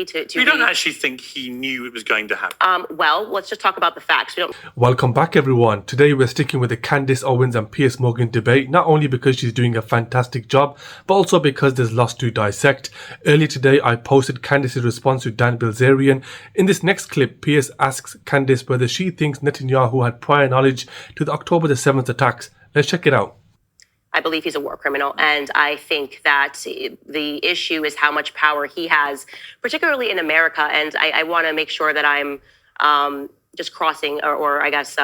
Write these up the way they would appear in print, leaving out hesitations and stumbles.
You don't actually think he knew it was going to happen? Well, let's just talk about the facts. Welcome back, everyone. Today we're sticking with the Candace Owens and Piers Morgan debate, not only because she's doing a fantastic job, but also because there's lots to dissect. Earlier today, I posted Candace's response to Dan Bilzerian. In this next clip, Piers asks Candace whether she thinks Netanyahu had prior knowledge to the October the 7th attacks. Let's check it out. I believe he's a war criminal, and I think that the issue is how much power he has, particularly in America. And I want to make sure that I'm just crossing, or I guess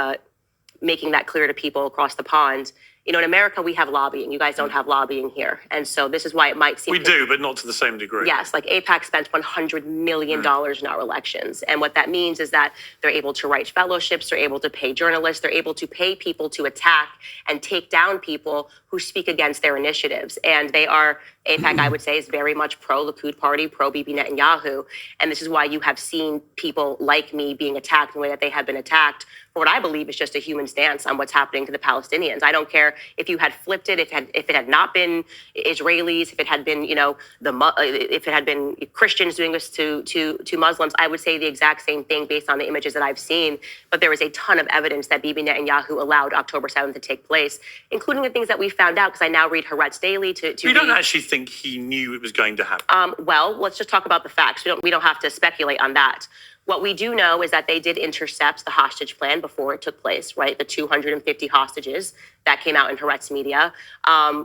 making that clear to people across the pond. You know, in America, we have lobbying. You guys don't have lobbying here. And so this is why it might seem... We do, but not to the same degree. Yes, like AIPAC spent $100 million in our elections. And what that means is that they're able to write fellowships, they're able to pay journalists, they're able to pay people to attack and take down people who speak against their initiatives. And they are, AIPAC, I would say, is very much pro-Likud party, pro-Bibi Netanyahu. And this is why you have seen people like me being attacked in the way that they have been attacked for what I believe is just a human stance on what's happening to the Palestinians. I don't care if you had flipped it, if it had not been Israelis, if it had been, you know, if it had been Christians doing this to Muslims, I would say the exact same thing based on the images that I've seen. But there is a ton of evidence that Bibi Netanyahu allowed October 7th to take place, including the things that we found out, because I now read Haaretz daily You don't actually think he knew it was going to happen? Well, let's just talk about the facts. We don't have to speculate on that. What we do know is that they did intercept the hostage plan before it took place, right? The 250 hostages that came out in Haaretz media.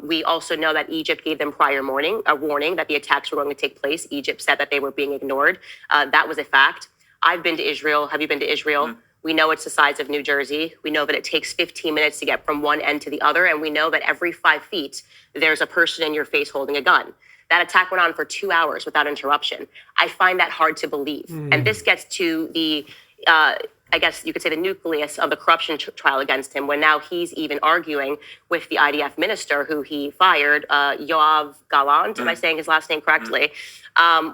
We also know that Egypt gave them a warning that the attacks were going to take place. Egypt said that they were being ignored. That was a fact. I've been to Israel. Have you been to Israel? We know it's the size of New Jersey. We know that it takes 15 minutes to get from one end to the other. And we know that every 5 feet, there's a person in your face holding a gun. That attack went on for 2 hours without interruption. I find that hard to believe. And this gets to the, I guess you could say, the nucleus of the corruption trial against him, when now he's even arguing with the IDF minister who he fired, Yoav Gallant, am I saying his last name correctly,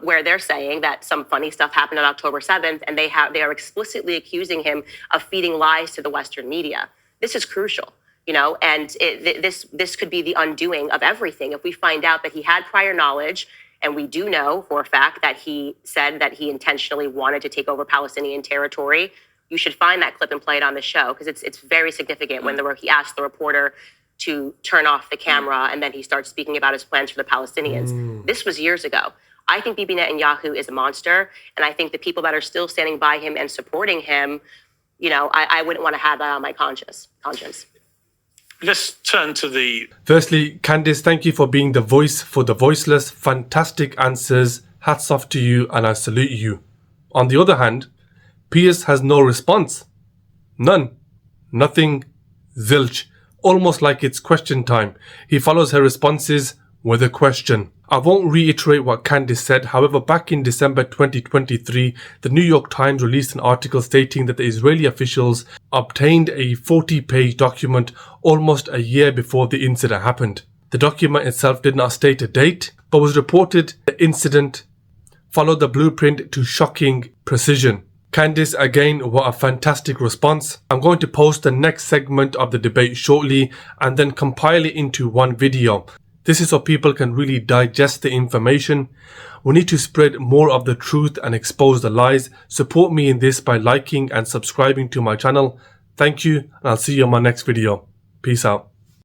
where they're saying that some funny stuff happened on October 7th, and they are explicitly accusing him of feeding lies to the Western media. This is crucial. You know, and this could be the undoing of everything. If we find out that he had prior knowledge, and we do know for a fact that he said that he intentionally wanted to take over Palestinian territory, you should find that clip and play it on the show, because it's very significant when he asked the reporter to turn off the camera, and then he starts speaking about his plans for the Palestinians. This was years ago. I think Bibi Netanyahu is a monster, and I think the people that are still standing by him and supporting him, you know, I wouldn't want to have that on my conscience. Let's turn to the... Firstly, Candace, thank you for being the voice for the voiceless. Fantastic answers. Hats off to you, and I salute you. On the other hand, Piers has no response. None. Nothing. Zilch. Almost like it's question time. He follows her responses with a question. I won't reiterate what Candace said. However, back in December 2023, the New York Times released an article stating that the Israeli officials obtained a 40-page document almost a year before the incident happened. The document itself did not state a date, but was reported the incident followed the blueprint to shocking precision. Candace, again, what a fantastic response. I'm going to post the next segment of the debate shortly and then compile it into one video. This is so people can really digest the information. We need to spread more of the truth and expose the lies. Support me in this by liking and subscribing to my channel. Thank you, and I'll see you on my next video. Peace out.